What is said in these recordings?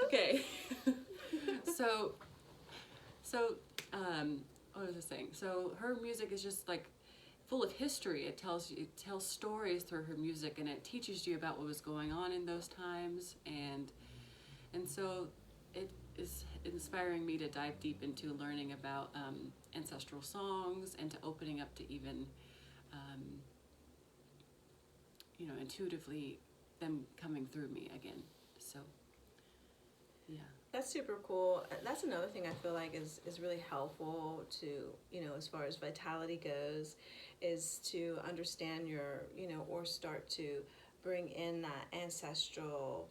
Okay. so, what was I saying? So her music is just like full of history. It tells stories through her music, and it teaches you about what was going on in those times, and so it is inspiring me to dive deep into learning about ancestral songs and to opening up to even, um, intuitively them coming through me again. So, yeah. That's super cool. That's another thing I feel like is really helpful to, as far as vitality goes, is to understand or start to bring in that ancestral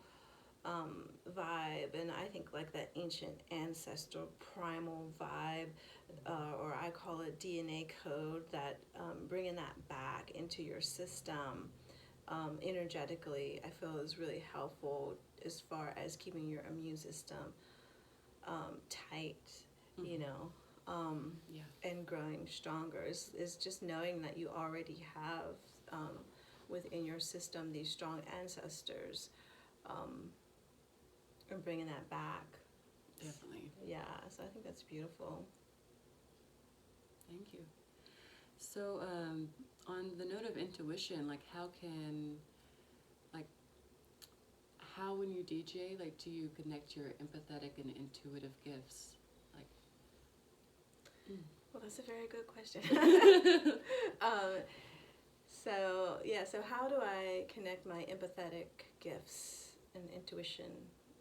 vibe. And I think like that ancient ancestral primal vibe, or I call it DNA code, that bringing that back into your system energetically, I feel is really helpful as far as keeping your immune system tight, Mm-hmm. Yeah. and growing stronger. Is just knowing that you already have within your system these strong ancestors, and bringing that back. Definitely. Yeah, so I think that's beautiful. Thank you. So, on the note of intuition, like like, how when you DJ, like, do you connect your empathetic and intuitive gifts? Like, Well, that's a very good question. um, so how do I connect my empathetic gifts and intuition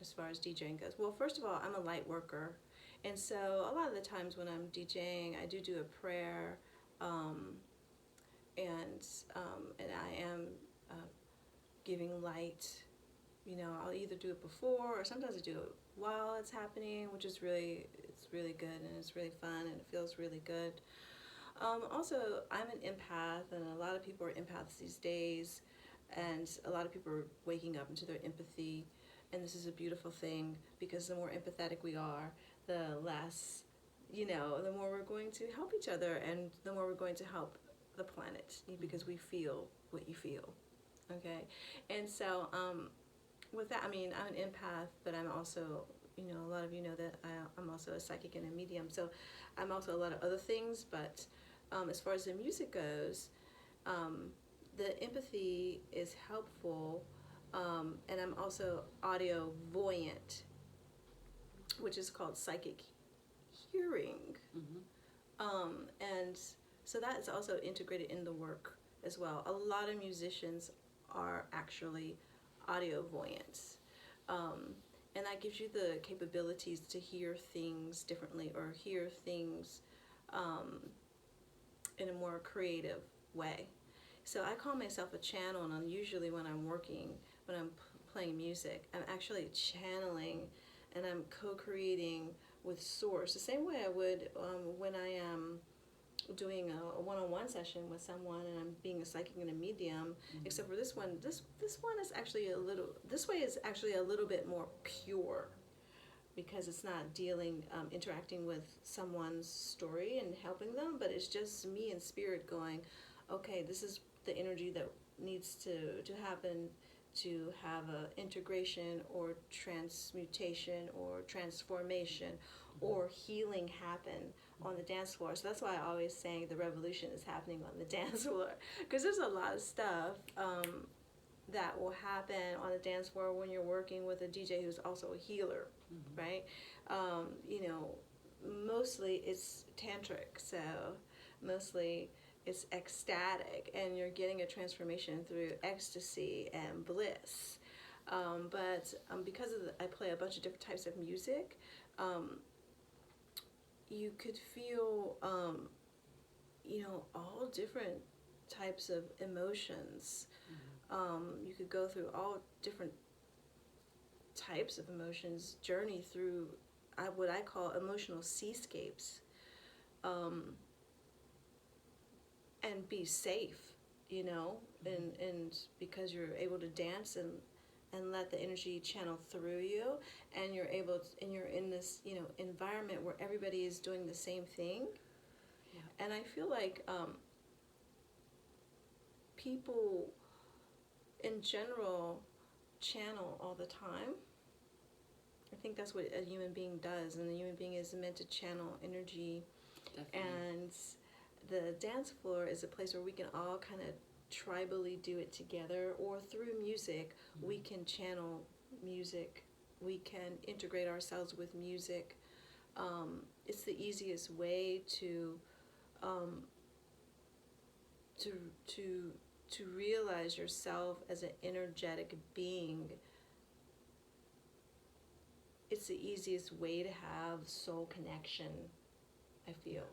as far as DJing goes? Well, first of all, I'm a light worker, and so a lot of the times when I'm DJing, I do a prayer, um, and I am uh, giving light. I'll either do it before or sometimes I do it while it's happening, which is really good and it's really fun and it feels really good. Also, I'm an empath, and a lot of people are empaths these days, and a lot of people are waking up into their empathy, and this is a beautiful thing because the more empathetic we are, the less, the more we're going to help each other, and the more we're going to help the planet because we feel what you feel. Okay, and so with that, I mean, I'm an empath, but I'm also, a lot of you know that I'm also a psychic and a medium. So I'm also a lot of other things, but as far as the music goes, the empathy is helpful, and I'm also audio voyant, which is called psychic hearing. mm-hmm. And so that is also integrated in the work as well. A lot of musicians are actually audio voyants. And that gives you the capabilities to hear things differently or hear things um, in a more creative way. So I call myself a channel, and usually when I'm working, when I'm playing music, I'm actually channeling and I'm co-creating with source the same way I would when I am doing a one-on-one session with someone and I'm being a psychic and a medium. Mm-hmm. Except for this one, this one is actually this way is actually a little bit more pure because it's not interacting with someone's story and helping them, but it's just me and spirit going, okay, this is the energy that needs to happen to have a integration or transmutation or transformation or healing happen on the dance floor. So that's why I always say the revolution is happening on the dance floor, because there's a lot of stuff that will happen on the dance floor when you're working with a DJ who's also a healer, mm-hmm. right? Mostly it's tantric, so mostly it's ecstatic, and you're getting a transformation through ecstasy and bliss. But because I play a bunch of different types of music, you could feel, all different types of emotions. Mm-hmm. You could go through all different types of emotions, journey through what I call emotional seascapes, and be safe, mm-hmm. and because you're able to dance and let the energy channel through you, and you're in this environment where everybody is doing the same thing. Yeah. And I feel like people in general channel all the time, I think that's what a human being does, and a human being is meant to channel energy. Definitely. And the dance floor is a place where we can all kind of tribally do it together, or through music, we can channel music. We can integrate ourselves with music. It's the easiest way um, to to to realize yourself as an energetic being. It's the easiest way to have soul connection, I feel,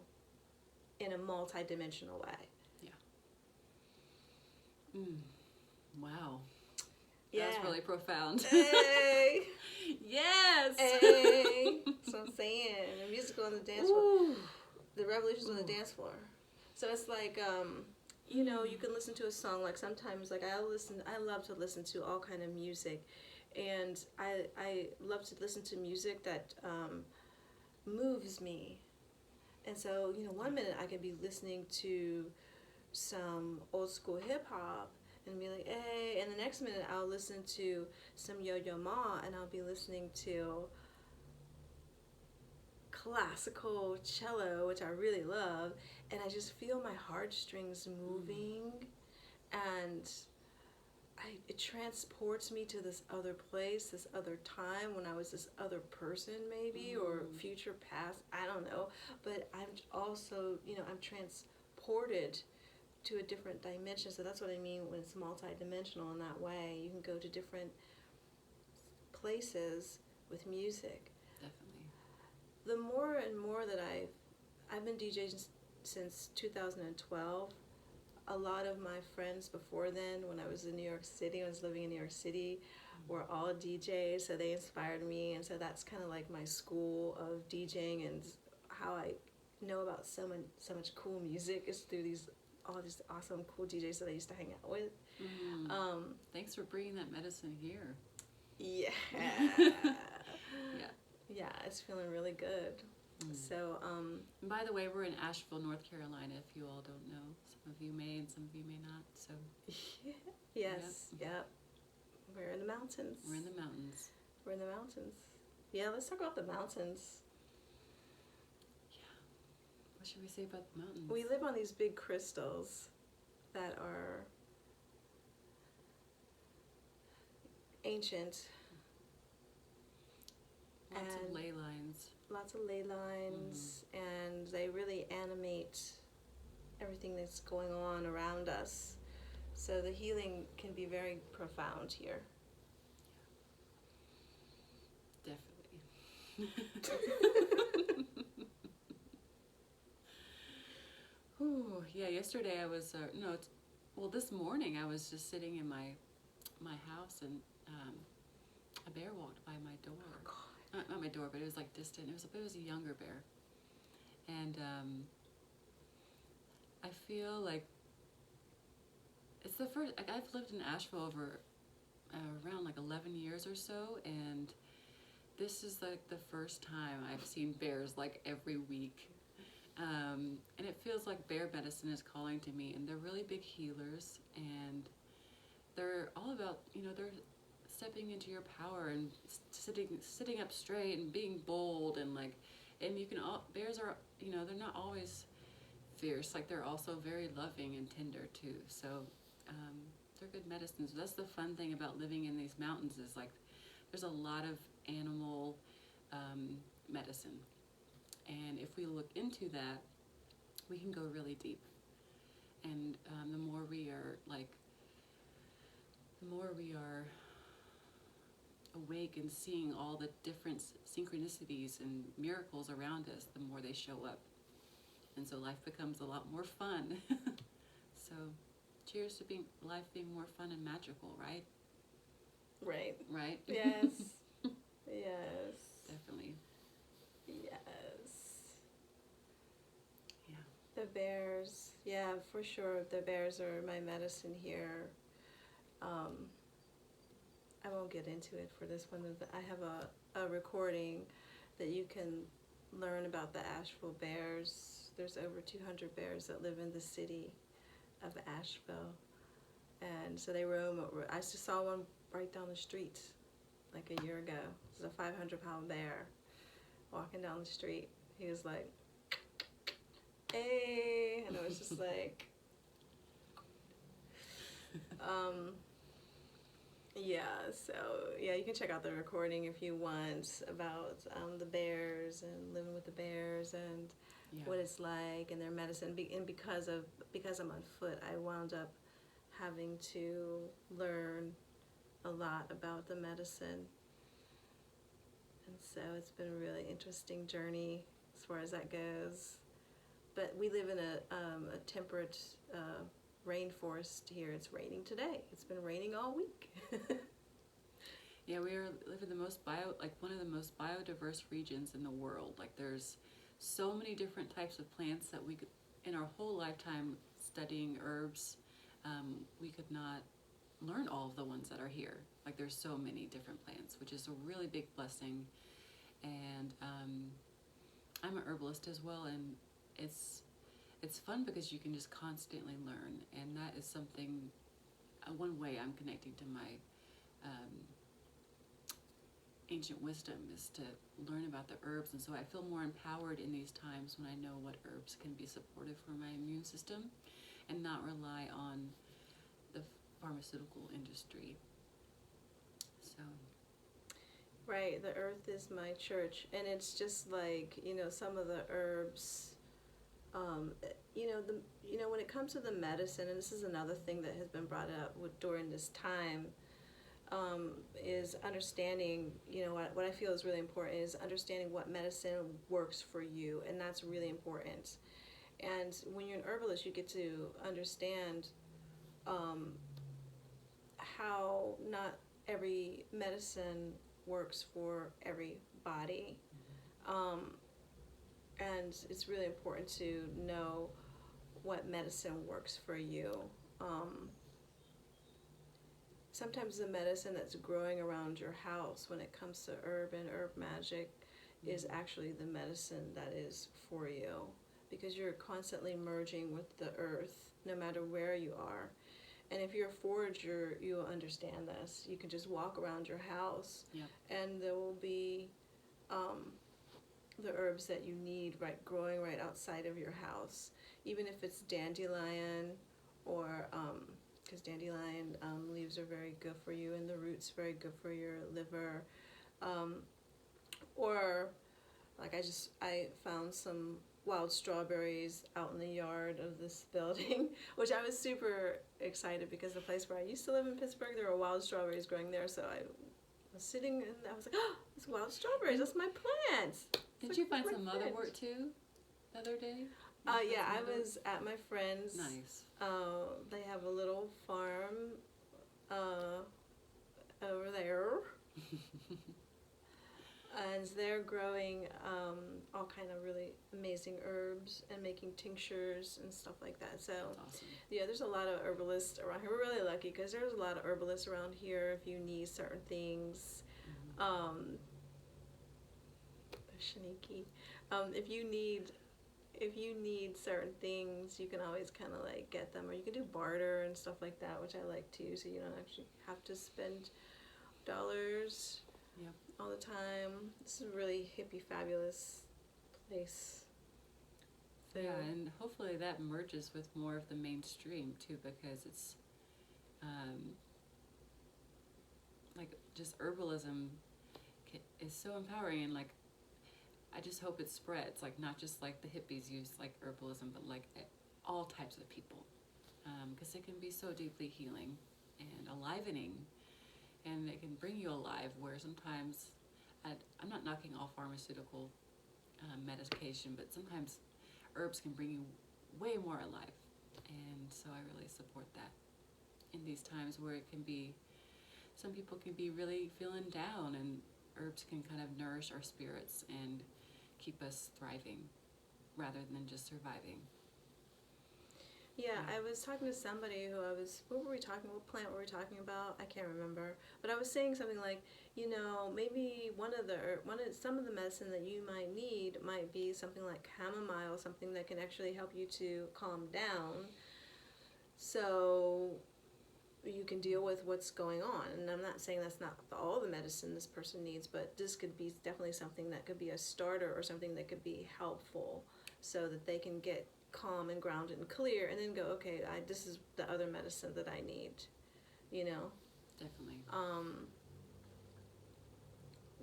in a multi-dimensional way. Wow. Yeah. That's really profound. Hey. Yes. Hey. That's what I'm saying. The musical on the dance floor. Ooh. The revolution's on the dance floor. So it's like, you know, you can listen to a song. Like sometimes, like I love to listen to all kind of music, and I love to listen to music that moves me. And so, you know, one minute I could be listening to some old school hip hop and be like, hey, and the next minute I'll listen to some Yo-Yo Ma, and I'll be listening to classical cello, which I really love, and I just feel my heartstrings moving, and it transports me to this other place, this other time when I was this other person maybe, or future past, I don't know, but I'm also, you know, I'm transported to a different dimension. So that's what I mean when it's multi-dimensional in that way. You can go to different places with music. Definitely. The more and more that I've been DJing since 2012. A lot of my friends before then, when I was in New York City, I was living in New York City, were all DJs, so they inspired me, and so that's kind of like my school of DJing, and how I know about so much cool music is through all these awesome cool DJs that I used to hang out with. Thanks for bringing that medicine here. Yeah. Yeah. Yeah, it's feeling really good. So, and by the way, we're in Asheville, North Carolina, if you all don't know. Some of you may and some of you may not, so. Yes, yep. We're in the mountains. We're in the mountains. We're in the mountains. Yeah, let's talk about the mountains. Yeah. What should we say about the mountains? We live on these big crystals that are ancient. Lots of ley lines. Lots of ley lines, and they really animate everything that's going on around us. So the healing can be very profound here. Definitely. Ooh, yeah, yesterday I was, this morning I was just sitting in my house, and a bear walked by my door. Oh, God. Not my door, but it was like distant. It was a younger bear, and I feel like it's the first. Like, I've lived in Asheville over around like 11 years or so, and this is like the first time I've seen bears like every week, and it feels like bear medicine is calling to me. And they're really big healers, and they're all about, they're stepping into your power and sitting up straight and being bold, and bears are, they're not always fierce. Like, they're also very loving and tender too. So they're good medicines. That's the fun thing about living in these mountains, is like there's a lot of animal medicine, and if we look into that, we can go really deep. And the more we are awake and seeing all the different synchronicities and miracles around us, the more they show up. And so life becomes a lot more fun. So cheers to life being more fun and magical, right? Right. Right? Yes. Yes. Definitely. Yes. Yeah. The bears. Yeah, for sure. The bears are my medicine here. I won't get into it for this one. I have a recording that you can learn about the Asheville bears. There's over 200 bears that live in the city of Asheville. And so they roam over. I just saw one right down the street like a year ago. It was a 500-pound bear walking down the street. He was like, hey, and it was just like, yeah, so yeah, you can check out the recording if you want about the bears and living with the bears and what it's like and their medicine. And because I'm on foot, I wound up having to learn a lot about the medicine, and so it's been a really interesting journey as far as that goes. But we live in a temperate rainforest here. It's raining today. It's been raining all week. Yeah, we live in the most one of the most biodiverse regions in the world. Like there's so many different types of plants that we could, in our whole lifetime studying herbs, we could not learn all of the ones that are here. Like there's so many different plants, which is a really big blessing. And I'm an herbalist as well, and it's fun because you can just constantly learn, and that is something, one way I'm connecting to my ancient wisdom is to learn about the herbs. And so I feel more empowered in these times when I know what herbs can be supportive for my immune system and not rely on the pharmaceutical industry. So right, the earth is my church, and it's just like, some of the herbs, when it comes to the medicine, and this is another thing that has been brought up during this time, is understanding, what I feel is really important is understanding what medicine works for you, and that's really important. And when you're an herbalist, you get to understand how not every medicine works for everybody. And it's really important to know what medicine works for you. Sometimes the medicine that's growing around your house when it comes to herb and herb magic is actually the medicine that is for you, because you're constantly merging with the earth no matter where you are. And if you're a forager, you will understand this. You can just walk around your house, and there will be the herbs that you need growing right outside of your house, even if it's dandelion or because dandelion leaves are very good for you, and the roots very good for your liver. Or like I found some wild strawberries out in the yard of this building, which I was super excited because the place where I used to live in Pittsburgh, there were wild strawberries growing there. So I was sitting and I was like, oh, it's wild strawberries, that's my plants. Did you find some motherwort too the other day? Yeah, I was at my friend's. Nice. They have a little farm over there. And they're growing all kind of really amazing herbs and making tinctures and stuff like that. So, awesome. Yeah, there's a lot of herbalists around here. We're really lucky because there's a lot of herbalists around here if you need certain things. Shaniki. If you need certain things, you can always kind of like get them, or you can do barter and stuff like that, which I like too. So you don't actually have to spend dollars. Yep. All the time. This is a really hippie, fabulous place. So. Yeah, and hopefully that merges with more of the mainstream too, because it's like just herbalism is so empowering, and like I just hope it spreads, like not just like the hippies use like herbalism, but like all types of people, because it can be so deeply healing and enlivening. And it can bring you alive, where sometimes, I'm not knocking all pharmaceutical medication, but sometimes herbs can bring you way more alive. And so I really support that in these times where it can be, some people can be really feeling down, and herbs can kind of nourish our spirits and keep us thriving rather than just surviving. Yeah, I was talking to somebody what were we talking, what plant were we talking about? I can't remember. But I was saying something like, maybe some of the medicine that you might need might be something like chamomile, something that can actually help you to calm down. So you can deal with what's going on. And I'm not saying that's not all the medicine this person needs, but this could be definitely something that could be a starter or something that could be helpful so that they can get calm and grounded and clear and then go, okay, this is the other medicine that I need, you know? Definitely.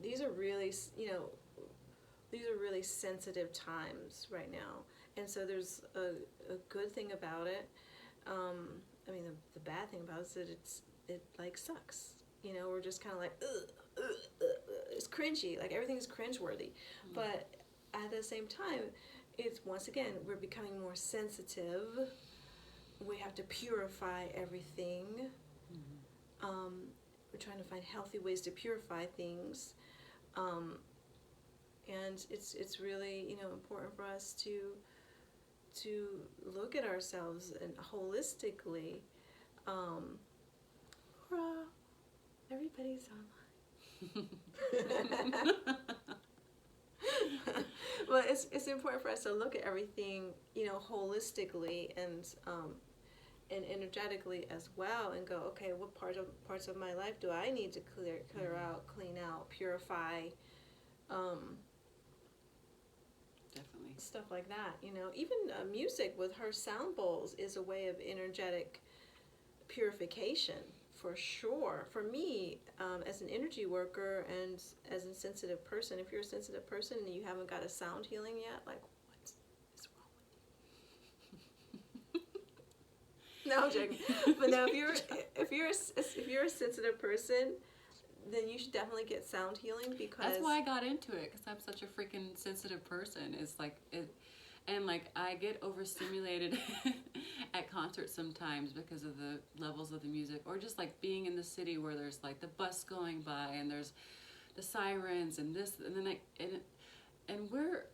These are really, you know, these are really sensitive times right now. And so there's a good thing about it. I mean, the bad thing about it is that it like sucks. You know, we're just kind of like, it's cringy. Like everything's cringeworthy. Mm-hmm. But at the same time, it's once again, we're becoming more sensitive. We have to purify everything. Mm-hmm. We're trying to find healthy ways to purify things. And it's really, you know, important for us to look at ourselves and holistically. Everybody's online. Well, it's important for us to look at everything, you know, holistically and energetically as well, and go, okay, what parts of my life do I need to clear out, clean out, purify, definitely stuff like that. You know, even music with her sound bowls is a way of energetic purification for sure. For me, as an energy worker and as a sensitive person, if you're a sensitive person and you haven't got a sound healing yet, like, what is wrong with you? No, I'm joking. But no, if you're a sensitive person, then you should definitely get sound healing, because that's why I got into it, because I'm such a freaking sensitive person. It's like it, and like I get overstimulated at concerts sometimes because of the levels of the music, or just like being in the city where there's like the bus going by and there's the sirens and this, and then and we're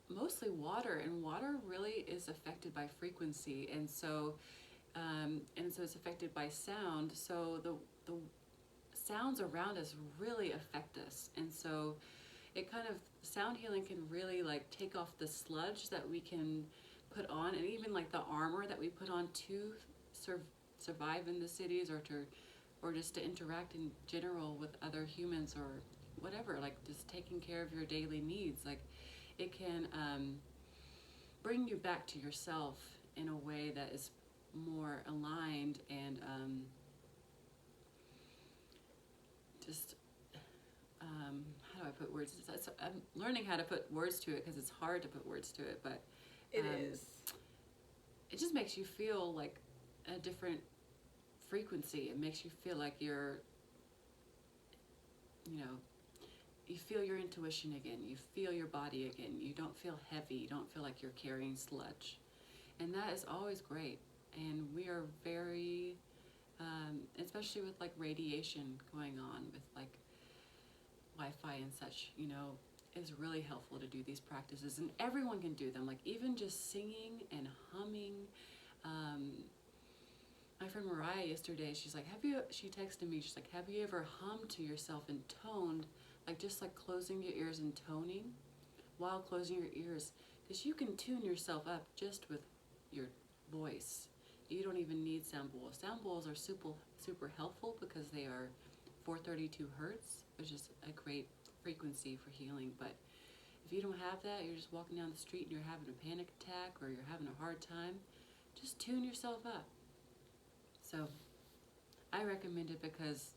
mostly water, and water really is affected by frequency, and so it's affected by sound. So the sounds around us really affect us, and so it kind of, sound healing can really like take off the sludge that we can put on, and even like the armor that we put on to survive in the cities, or just to interact in general with other humans or whatever, like just taking care of your daily needs. Like it can bring you back to yourself in a way that is more aligned, and just how do I put words? I'm learning how to put words to it, because it's hard to put words to it, but it is. It just makes you feel like a different frequency. It makes you feel like you're, you know, you feel your intuition again. You feel your body again. You don't feel heavy. You don't feel like you're carrying sludge. And that is always great. And we are very, especially with like radiation going on with like Wi-Fi and such, you know, it's really helpful to do these practices, and everyone can do them. Like even just singing and humming. My friend Mariah yesterday, she's like, she texted me, she's like, have you ever hummed to yourself and toned, like just like closing your ears and toning while closing your ears? Because you can tune yourself up just with your voice. You don't even need sound bowls. Sound bowls are super helpful because they are 432 hertz, which is a great frequency for healing. But if you don't have that, you're just walking down the street and you're having a panic attack or you're having a hard time, just tune yourself up. So I recommend it because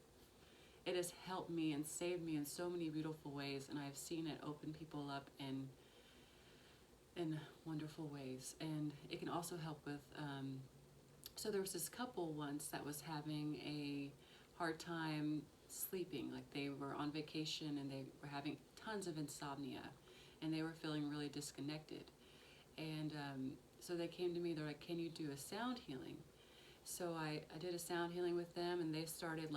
it has helped me and saved me in so many beautiful ways, and I've seen it open people up in wonderful ways. And it can also help with, so there was this couple once that was having a hard time sleeping. Like they were on vacation and they were having tons of insomnia, and they were feeling really disconnected. And so they came to me, they're like, can you do a sound healing? So I did a sound healing with them, and they started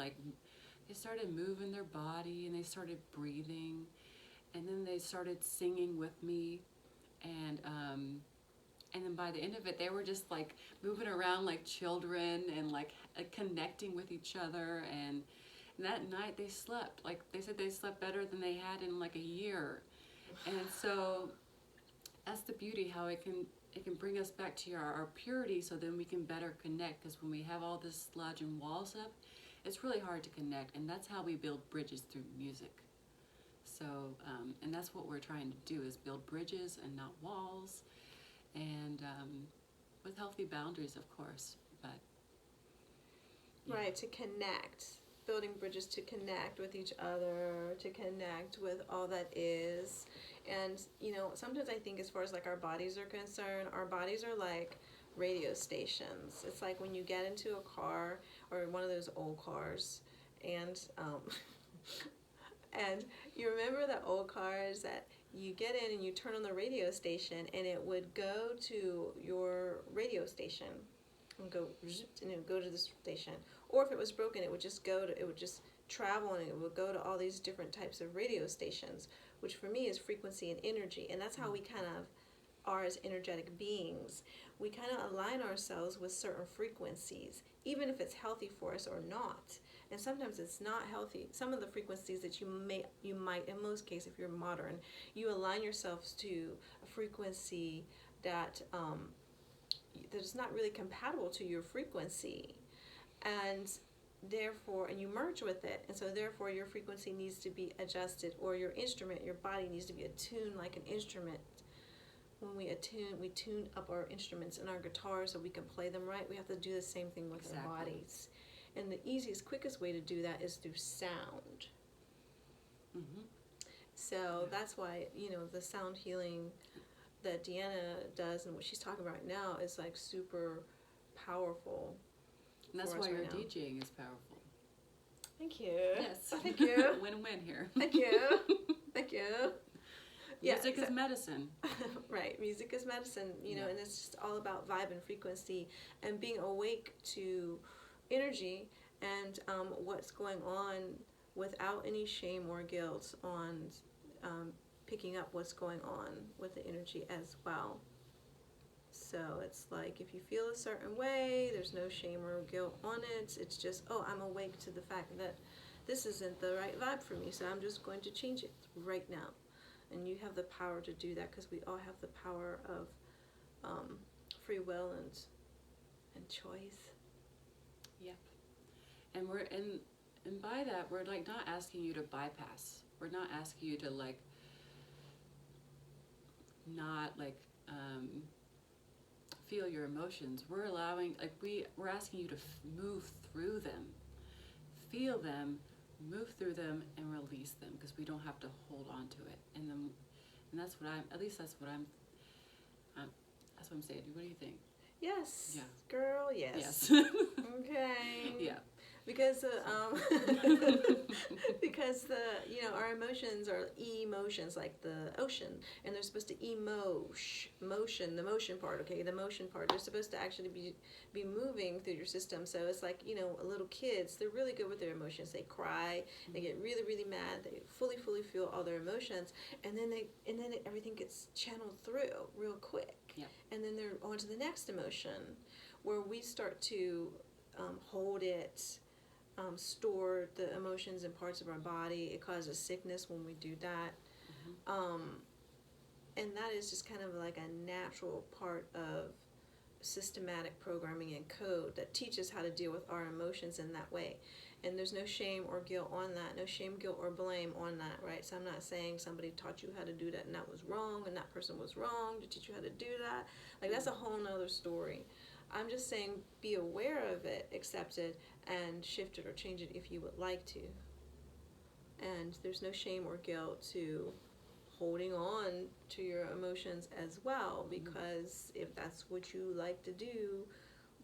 moving their body, and they started breathing, and then they started singing with me, and then by the end of it, they were just like moving around like children and like connecting with each other. And that night they slept, like they said they slept better than they had in like a year. And so that's the beauty, how it it can bring us back to our purity, so then we can better connect. Because when we have all this sludge and walls up, it's really hard to connect, and that's how we build bridges through music. So, and that's what we're trying to do, is build bridges and not walls, and with healthy boundaries, of course. But yeah. Right, to connect, building bridges to connect with each other, to connect with all that is. And, you know, sometimes I think as far as like our bodies are concerned, our bodies are like radio stations. It's like when you get into a car or one of those old cars, and and you remember the old cars that you get in and you turn on the radio station and it would go to your radio station and go and it would go to the station. Or if it was broken, it would just travel, and it would go to all these different types of radio stations, which for me is frequency and energy. And that's how we kind of are as energetic beings. We kind of align ourselves with certain frequencies, even if it's healthy for us or not. And sometimes it's not healthy. Some of the frequencies that you might, in most cases, if you're modern, you align yourselves to a frequency that is not really compatible to your frequency, and therefore, and you merge with it, and so therefore your frequency needs to be adjusted, or your instrument, your body needs to be attuned like an instrument. When we tune up our instruments and our guitars so we can play them right. We have to do the same thing with our bodies. And the easiest, quickest way to do that is through sound. Mm-hmm. So that's why, you know, the sound healing that Deanna does and what she's talking about right now is like super powerful. And that's why your DJing is powerful. Thank you. Yes. Thank you. Win-win here. Thank you. Thank you. Music is medicine. Right. Music is medicine, you know, and it's just all about vibe and frequency and being awake to energy and what's going on without any shame or guilt on picking up what's going on with the energy as well. So it's like if you feel a certain way, there's no shame or guilt on it. It's just, oh, I'm awake to the fact that this isn't the right vibe for me, so I'm just going to change it right now. And you have the power to do that, because we all have the power of free will and choice. Yep. And and by that, we're like not asking you to bypass. We're not asking you to like not like feel your emotions. We're allowing, like we're asking you to move through them, feel them, move through them, and release them, because we don't have to hold on to it. And that's what that's what I'm saying. What do you think? Yes. Yeah. Girl, yes. Yes. Okay. Yeah. Because because our emotions are emotions, like the ocean, and they're supposed to motion, the motion part. Okay, the motion part. They're supposed to actually be moving through your system. So it's like, little kids. They're really good with their emotions. They cry. They get really, really mad. They fully feel all their emotions, and then everything gets channeled through real quick. Yeah. And then they're on to the next emotion, where we start to hold it. Store the emotions in parts of our body. It causes sickness when we do that. Mm-hmm. And that is just kind of like a natural part of systematic programming and code that teaches how to deal with our emotions in that way. And there's no shame or guilt on that, no shame, guilt, or blame on that, right? So I'm not saying somebody taught you how to do that and that was wrong, and that person was wrong to teach you how to do that. Like, that's a whole nother story. I'm just saying, be aware of it, accept it, and shift it or change it if you would like to. And there's no shame or guilt to holding on to your emotions as well, because if that's what you like to do,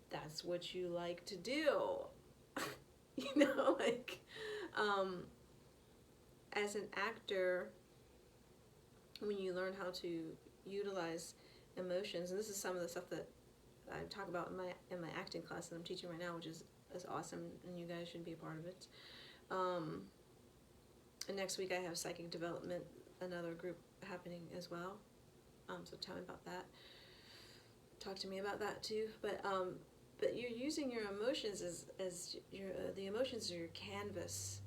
that's what you like to do. As an actor, when you learn how to utilize emotions, and this is some of the stuff that I talk about in my acting class that I'm teaching right now, which is awesome, and you guys should be a part of it. And next week I have psychic development, another group happening as well. So tell me about that. Talk to me about that too. But you're using your emotions as the emotions are your canvas,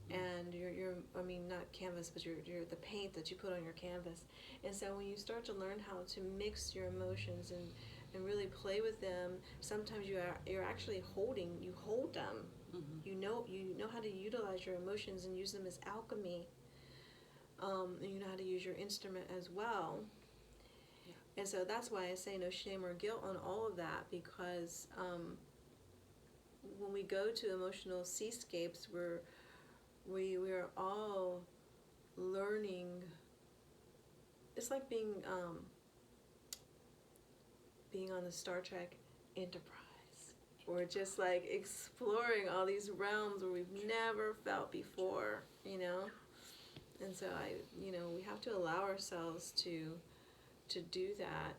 and your I mean, not canvas, but your the paint that you put on your canvas. And so when you start to learn how to mix your emotions and really play with them, sometimes you're actually you hold them. You know how to utilize your emotions and use them as alchemy. And you know how to use your instrument as well. Yeah. And so that's why I say no shame or guilt on all of that, because when we go to emotional seascapes, we're all learning. It's like being on the Star Trek Enterprise. We're just like exploring all these realms where we've never felt before, you know. And so we have to allow ourselves to do that.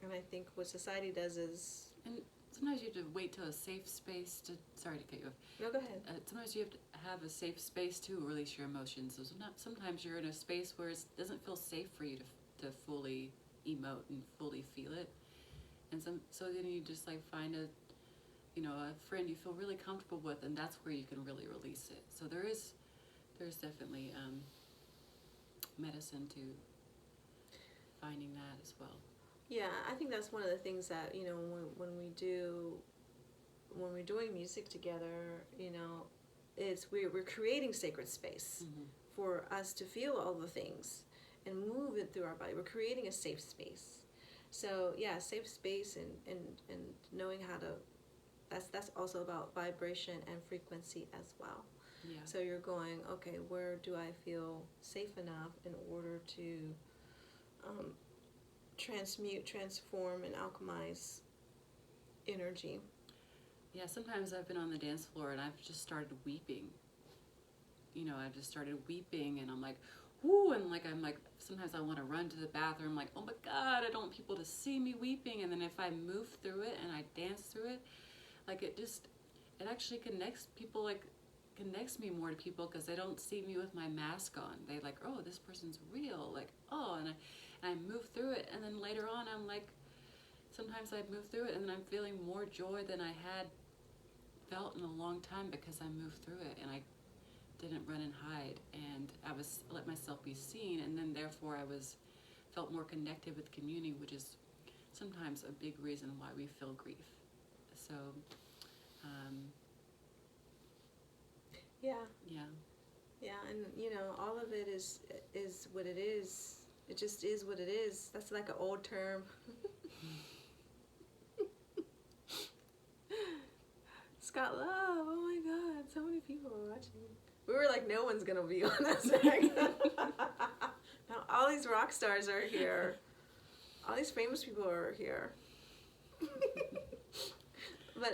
And I think what society does is. And sometimes you have to wait till a safe space to. Sorry to cut you off. No, go ahead. Sometimes you have to have a safe space to release your emotions. So sometimes you're in a space where it doesn't feel safe for you to fully emote and fully feel it. And so then you just like find a friend you feel really comfortable with, and that's where you can really release it. So there's definitely medicine to finding that as well. Yeah, I think that's one of the things that when we're doing music together, it's we're creating sacred space for us to feel all the things and move it through our body. We're creating a safe space. So yeah, safe space and knowing how to. That's also about vibration and frequency as well. Yeah. So you're going, okay, where do I feel safe enough in order to transmute, transform, and alchemize energy? Yeah, sometimes I've been on the dance floor and I've just started weeping. I've just started weeping, and I'm like, whoo, and sometimes I want to run to the bathroom, like, oh my God, I don't want people to see me weeping. And then if I move through it and I dance through it, like it actually connects me more to people, because they don't see me with my mask on. They like, oh, this person's real, like, oh, and I move through it, and then later on I'm like, sometimes I move through it and then I'm feeling more joy than I had felt in a long time, because I moved through it and I didn't run and hide, and I let myself be seen, and then therefore I felt more connected with community, which is sometimes a big reason why we feel grief. So yeah, and all of it is what it is. It just is what it is. That's like an old term. Scott Love, oh my God, so many people are watching. We were like, no one's gonna be on us. Now all these rock stars are here. All these famous people are here. But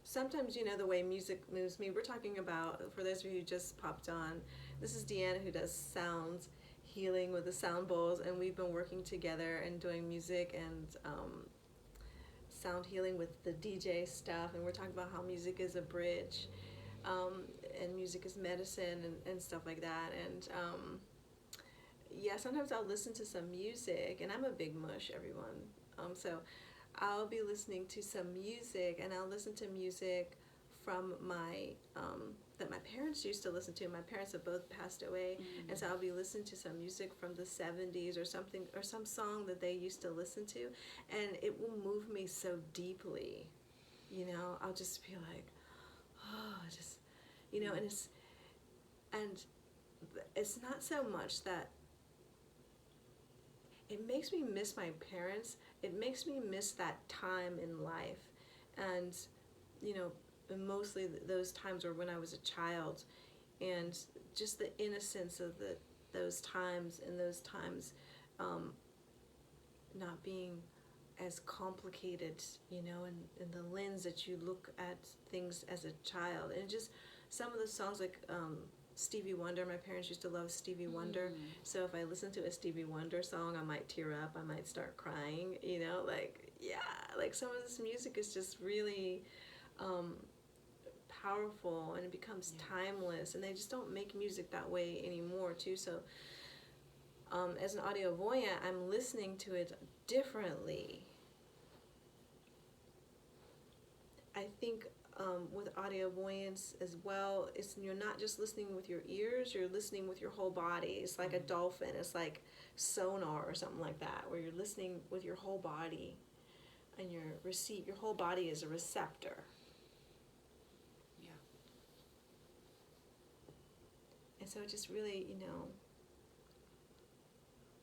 sometimes the way music moves me. We're talking about, for those of you who just popped on, this is Deanna, who does sounds healing with the sound bowls, and we've been working together and doing music and sound healing with the DJ stuff, and we're talking about how music is a bridge, and music is medicine and stuff like that. And yeah, sometimes I'll listen to some music, and I'm a big mush, everyone. So I'll be listening to some music, and I'll listen to music from that my parents used to listen to. My parents have both passed away, and so I'll be listening to some music from the 70s or something, or some song that they used to listen to, and it will move me so deeply. I'll just be like, oh, just, and it's not so much that it makes me miss my parents. It makes me miss that time in life, and mostly those times were when I was a child, and just the innocence of those times, and those times not being as complicated, in the lens that you look at things as a child. And just some of the songs, like Stevie Wonder. My parents used to love Stevie Wonder, so if I listen to a Stevie Wonder song, I might tear up, I might start crying, like some of this music is just really powerful, and it becomes timeless, and they just don't make music that way anymore too. So as an audio voyant, I'm listening to it differently. I think with audio voyance as well, it's you're not just listening with your ears, you're listening with your whole body. It's like a dolphin. It's like sonar or something like that, where you're listening with your whole body, and your whole body is a receptor. Yeah. And so it just really,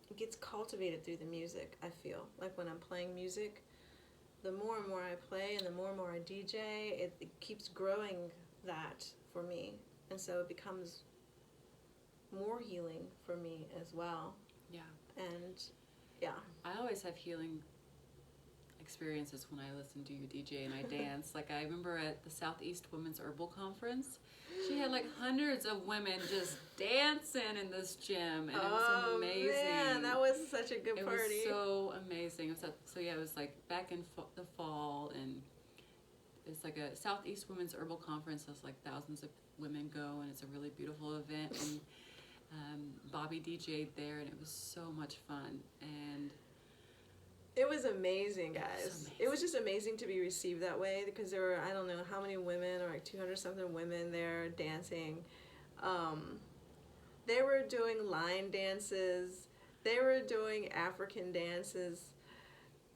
it gets cultivated through the music, I feel. Like when I'm playing music, the more and more I play and the more I DJ, it keeps growing that for me. And so it becomes more healing for me as well. Yeah. And yeah. I always have healing experiences when I listen to you DJ and I dance. Like I remember at the Southeast Women's Herbal Conference, she had like hundreds of women just dancing in this gym, and it was amazing. Man, that was such a good party. It was so amazing. It was like back in the fall, and it's like a Southeast Women's Herbal Conference. There's like thousands of women go, and it's a really beautiful event. And Bobby DJ'd there, and it was so much fun. And it was amazing, guys. It was just amazing to be received that way, because there were, I don't know how many women, or like 200-something women there dancing. They were doing line dances. They were doing African dances.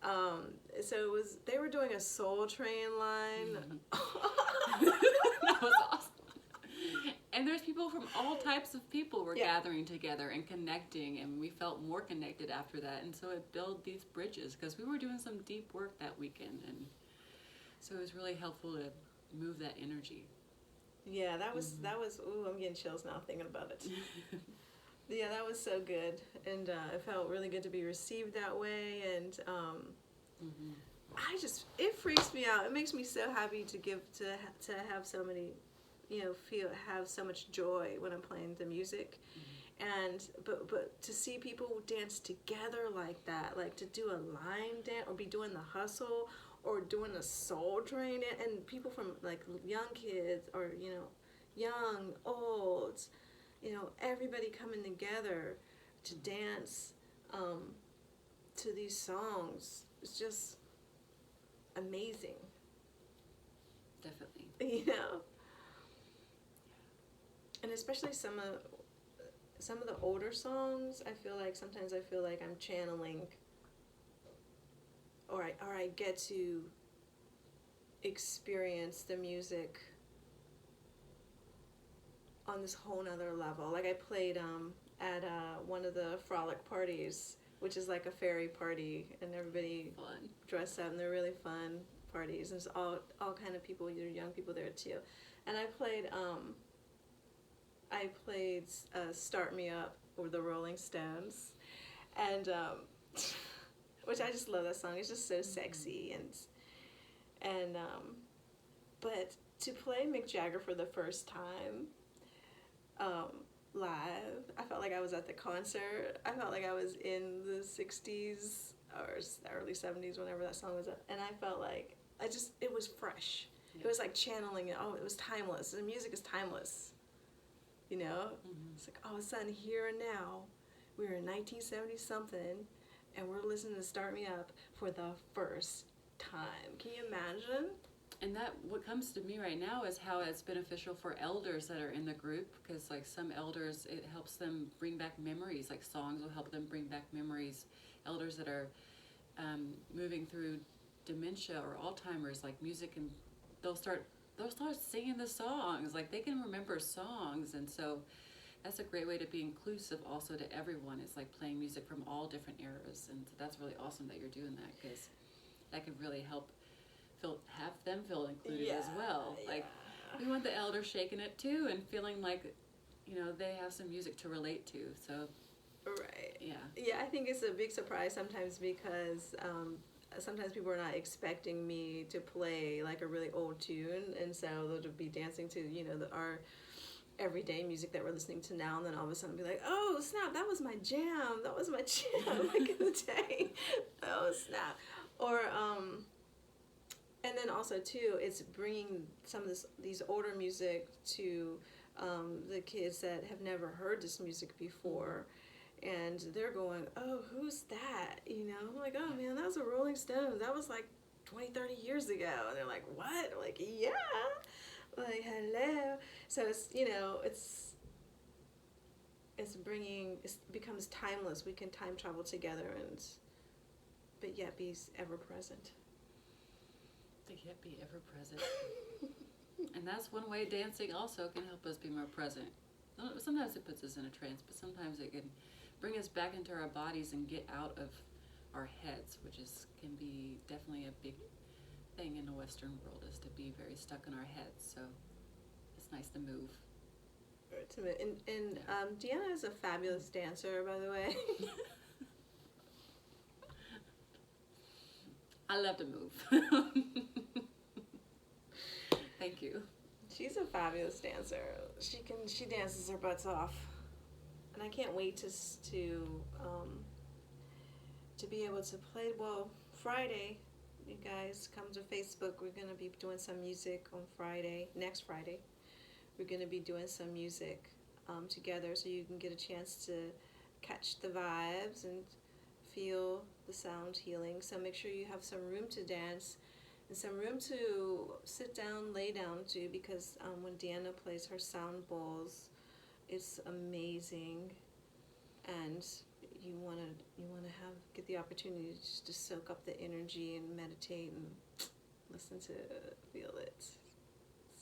So they were doing a Soul Train line. That was awesome. And there's people from all types of people were gathering together and connecting, and we felt more connected after that. And so it built these bridges, because we were doing some deep work that weekend, and so it was really helpful to move that energy. Yeah, that was ooh, I'm getting chills now thinking about it. Yeah, that was so good, and it felt really good to be received that way, and it freaks me out. It makes me so happy to have so many, have so much joy when I'm playing the music. And but to see people dance together like that, like to do a line dance or be doing the hustle or doing a Soul Train, and people from like young kids or young, old, everybody coming together to dance to these songs. It's just amazing. Definitely. And especially some of the older songs, sometimes I feel like I'm channeling, or I get to experience the music on this whole nother level. Like I played at one of the frolic parties, which is like a fairy party, and everybody dressed up, and they're really fun parties. And there's all kind of people, young people there too. And I played Start Me Up with the Rolling Stones, and which I just love that song. It's just so sexy, and but to play Mick Jagger for the first time live, I felt like I was at the concert. I felt like I was in the 60s or early 70s, whenever that song was up, and I felt like it was fresh. Yeah. It was like channeling it. Oh, it was timeless. The music is timeless. It's like all of a sudden, here and now, we're in 1970-something, and we're listening to Start Me Up for the first time. Can you imagine? And what comes to me right now is how it's beneficial for elders that are in the group, because like some elders, it helps them bring back memories. Like songs will help them bring back memories. Elders that are moving through dementia or Alzheimer's, like music, and they'll start singing the songs. Like they can remember songs, and so that's a great way to be inclusive also to everyone. It's like playing music from all different eras, and that's really awesome that you're doing that, because that could really help have them feel included as well. Like we want the elders shaking it too and feeling like they have some music to relate to. So I think it's a big surprise sometimes, because sometimes people are not expecting me to play like a really old tune, and so they'll be dancing to our everyday music that we're listening to now, and then all of a sudden be like, oh snap, that was my jam back in the day. Oh snap. Or and then also too, it's bringing some of these older music to the kids that have never heard this music before, and they're going, oh, who's that? I'm like, oh man, that was a Rolling Stones. That was like 20, 30 years ago. And they're like, what? I'm like, yeah. Like, hello. So it's, you know, it becomes timeless. We can time travel together but yet be ever present. To yet be ever present. And that's one way dancing also can help us be more present. Sometimes it puts us in a trance, but sometimes it can bring us back into our bodies and get out of our heads, which can be definitely a big thing in the Western world, is to be very stuck in our heads. So it's nice to move. And Deanna is a fabulous dancer, by the way. I love to move. Thank you. She's a fabulous dancer. She dances her butts off, and I can't wait to be able to play. Well, Friday, you guys come to Facebook. We're gonna be doing some music on Friday. Next Friday, we're gonna be doing some music together, so you can get a chance to catch the vibes and feel the sound healing. So make sure you have some room to dance and some room to sit down, lay down to, because when Deanna plays her sound bowls, it's amazing, and you wanna get the opportunity just to soak up the energy and meditate and listen to it, feel it. It's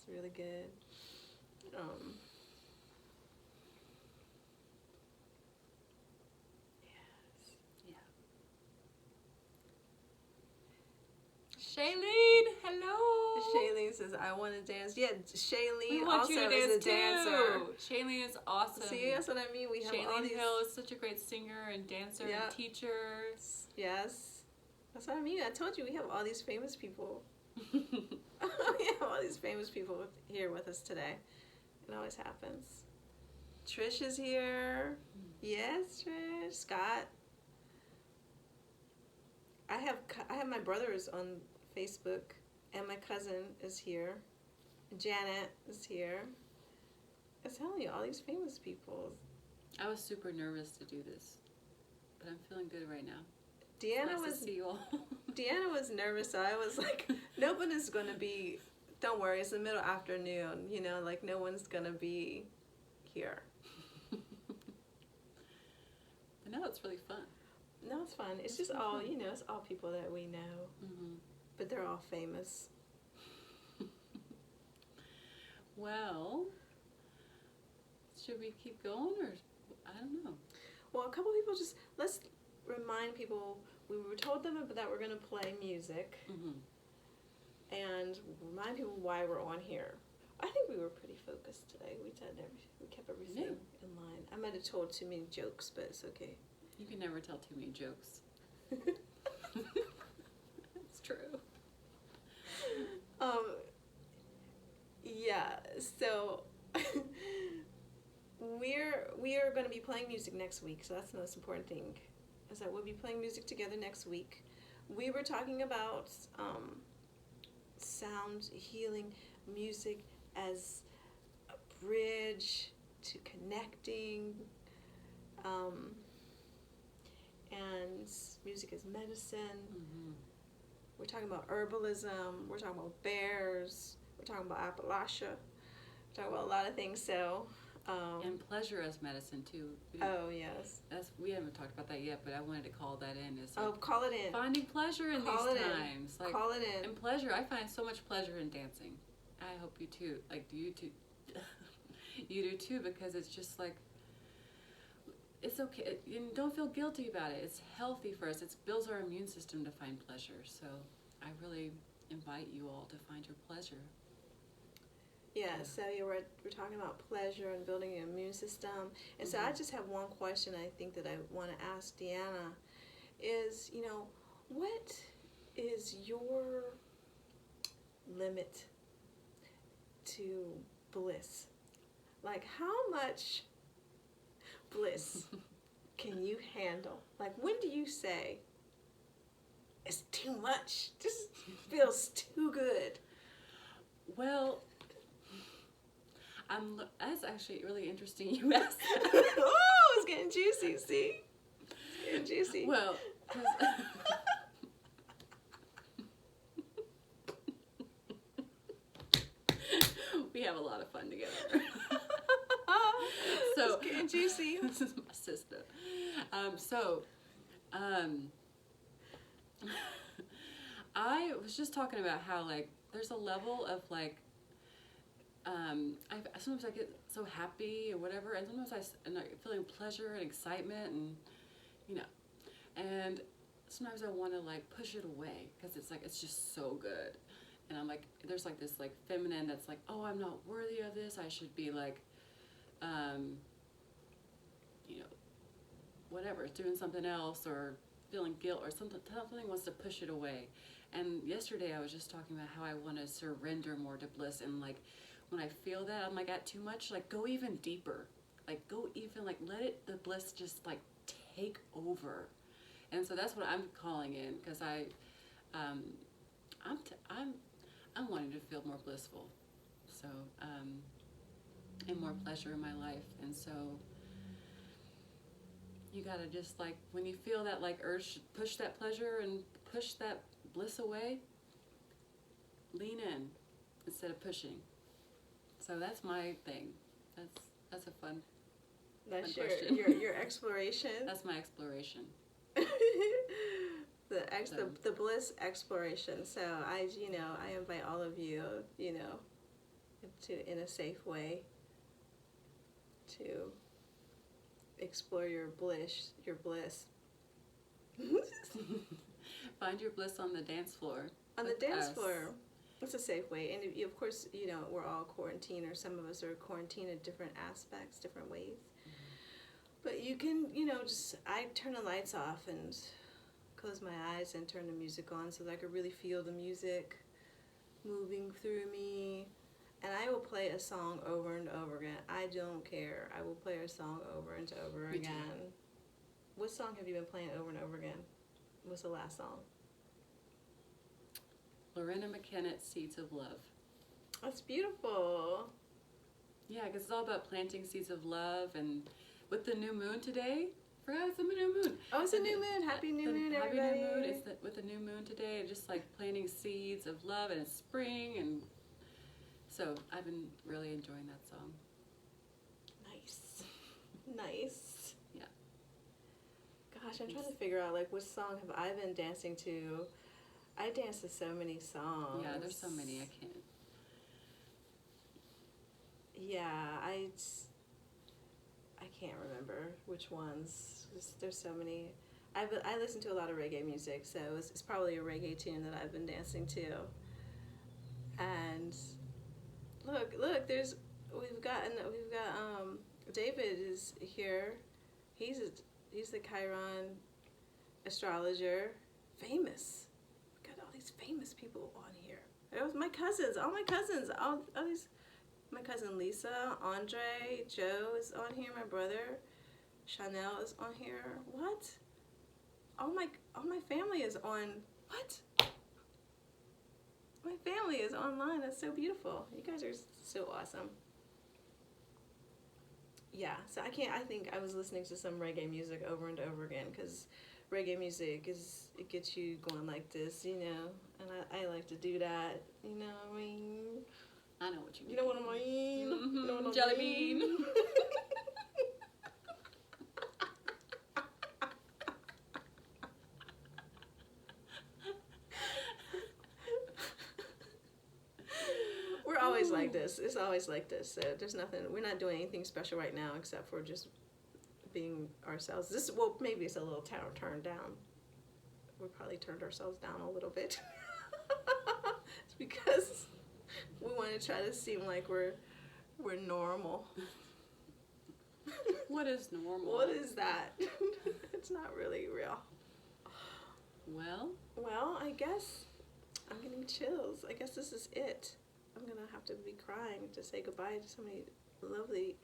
really good. Shailene, hello. Shailene says, I want to dance. Yeah, Shailene want also you to is a dance dancer. too. Shailene is awesome. See, that's what I mean. We have all Shailene these... Hill is such a great singer and dancer and teacher. Yes. That's what I mean. I told you we have all these famous people. We have all these famous people here with us today. It always happens. Trish is here. Yes, Trish. Scott. I have my brothers on Facebook, and my cousin is here. Janet is here. I'm telling you, all these famous people. I was super nervous to do this, but I'm feeling good right now. Deanna nice to see you all. Deanna was nervous, so I was like, no one is going to be, don't worry, it's the middle afternoon, you know, like no one's going to be here. But no, it's really fun. No, it's fun. It's just all, you know, it's all people that we know. Mm-hmm. But they're all famous. Well, should we keep going, or I don't know. Well, a couple people let's remind people, we were told them that we're going to play music. Mm-hmm. And remind people why we're on here. I think we were pretty focused today. We kept everything in line. I might have told too many jokes, but it's okay. You can never tell too many jokes. It's true. Yeah, so we are going to be playing music next week, so that's the most important thing, is that we'll be playing music together next week. We were talking about sound healing, music as a bridge to connecting, and music as medicine. Mm-hmm. We're talking about herbalism, we're talking about bears, we're talking about Appalachia, we're talking about a lot of things, so... and pleasure as medicine, too. Yes. We haven't talked about that yet, but I wanted to call that in. Call it in. Finding pleasure in Call these it times. In. Call it in. And pleasure, I find so much pleasure in dancing. I hope you too. Like, do you too? You do too, because it's just like, it's okay. You don't feel guilty about it. It's healthy for us. It builds our immune system to find pleasure. So I really invite you all to find your pleasure. Yeah, so we're talking about pleasure and building an immune system. And so I just have one question I think that I want to ask Deanna is, you know, what is your limit to bliss? Like, how much bliss can you handle? Like, when do you say, it's too much, this feels too good? Well, that's actually really interesting you asked that. Oh, it's getting juicy, see? It's getting juicy. Well, fun together. So it's getting juicy. This is my sister. I was just talking about how like there's a level of like sometimes I get so happy or whatever, and sometimes I'm feeling pleasure and excitement, and you know, and sometimes I want to like push it away because it's like it's just so good, and I'm like there's like this like feminine that's like, oh, I'm not worthy of this. I should be like, you know, whatever, doing something else or feeling guilt or something wants to push it away. And yesterday I was just talking about how I want to surrender more to bliss, and like when I feel that I'm like at too much, like go even deeper, like go even like let it the bliss just like take over. And so that's what I'm calling in because I'm wanting to feel more blissful, so and more pleasure in my life. And so you gotta just like when you feel that like urge, push that pleasure and push that bliss away. Lean in instead of pushing. So that's my thing. That's a fun. That's fun your exploration. That's my exploration. The bliss exploration. So I invite all of you to in a safe way to explore your bliss. Find your bliss on the dance floor. On the dance floor. It's a safe way. And of course, we're all quarantined, or some of us are quarantined in different aspects, different ways. Mm-hmm. But you can, I turn the lights off and close my eyes and turn the music on so that I could really feel the music moving through me. And I will play a song over and over again. I don't care. I will play a song over and over again. Too. What song have you been playing over and over again? What's the last song? Lorena McKennett's Seeds of Love. That's beautiful. Yeah, because it's all about planting seeds of love, and with the new moon today, forgot it's the new moon. Oh, it's a new moon. Happy new moon, everybody. Happy new moon. It's with the new moon today, just like planting seeds of love, and it's spring, and so I've been really enjoying that song. Nice. Nice. Yeah. Gosh, I'm trying to figure out like which song have I been dancing to. I dance to so many songs. Yeah, there's so many I can't. Yeah, I can't remember which ones. There's so many. I listen to a lot of reggae music, so it's probably a reggae tune that I've been dancing to. And look, we've got David is here. He's the Chiron astrologer, famous. Famous people on here. It was my cousins, all these, my cousin Lisa, Andre, Joe is on here, my brother, Chanel is on here. What? All my family is on. What? My family is online. That's so beautiful. You guys are so awesome. Yeah. So I think I was listening to some reggae music over and over again because reggae music it gets you going like this, and I like to do that, you know what I mean? I know what you mean. You know what I mean? Mm-hmm. You know what I Jelly mean? bean. We're always like this. It's always like this. So there's nothing, we're not doing anything special right now except for just being ourselves. Maybe it's a little turned down. We probably turned ourselves down a little bit. It's because we want to try to seem like we're normal. What is normal? What is that? It's not really real. Well, I guess I'm getting chills. I guess this is it. I'm gonna have to be crying to say goodbye to so many lovely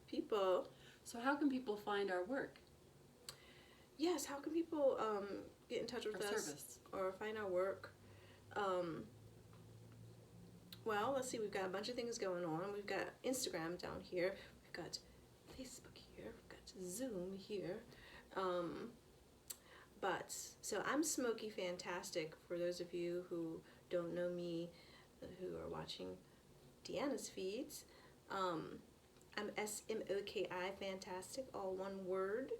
people. So how can people find our work? Yes, how can people get in touch with us service. Or find our work? Well, let's see, we've got a bunch of things going on. We've got Instagram down here. We've got Facebook here. We've got Zoom here. So I'm Smokifantastic for those of you who don't know me, who are watching Deanna's feeds. I'm Smoki Fantastic, all one word,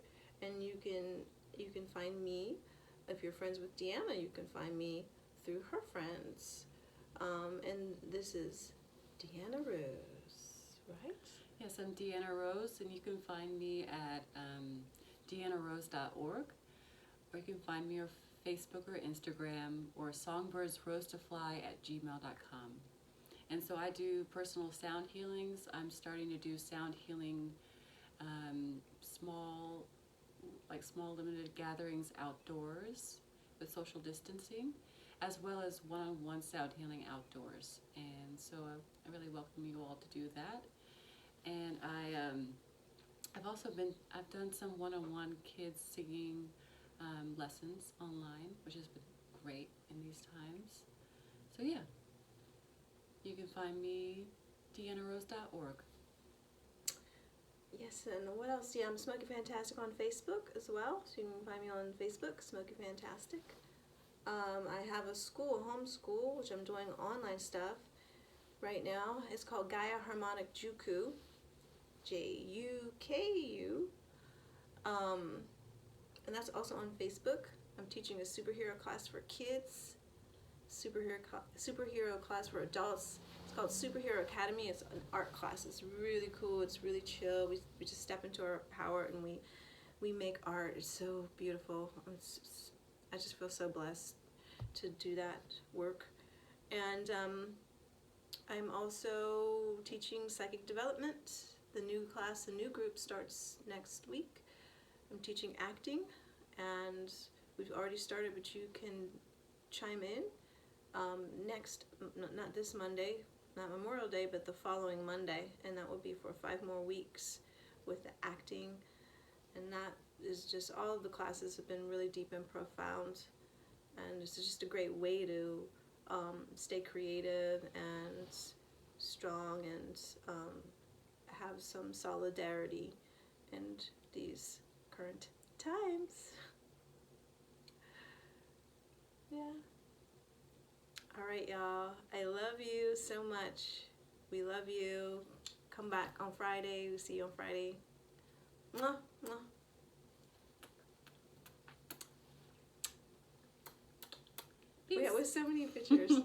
and you can find me. If you're friends with Deanna, you can find me through her friends. And this is Deanna Rose, right? Yes, I'm Deanna Rose, and you can find me at deannarose.org, or you can find me on Facebook or Instagram, or songbirdsrose2fly@gmail.com. And so I do personal sound healings. I'm starting to do sound healing, small limited gatherings outdoors with social distancing, as well as one-on-one sound healing outdoors. And so I really welcome you all to do that. And I've done some one-on-one kids singing lessons online, which has been great in these times. So yeah, you can find me deannarose.org. Yes, and what else? Yeah, I'm Smokifantastic on Facebook as well, so you can find me on Facebook, Smokifantastic. I have a school, home school, which I'm doing online stuff right now. It's called Gaia Harmonic Juku, Juku. And that's also on Facebook. I'm teaching a superhero class for kids, superhero class for adults. It's called Superhero Academy. It's an art class. It's really cool. It's really chill. We just step into our power and we make art. It's so beautiful. I just feel so blessed to do that work. And I'm also teaching psychic development. The new group starts next week. I'm teaching acting, and we've already started, but you can chime in not this Monday, not Memorial Day, but the following Monday, and that will be for 5 more weeks with the acting. And that is just, all of the classes have been really deep and profound, and it's just a great way to stay creative and strong and have some solidarity in these current times. Yeah. All right, y'all. I love you so much. We love you. Come back on Friday. We'll see you on Friday. Mwah, mwah. Peace. Yeah, with so many pictures.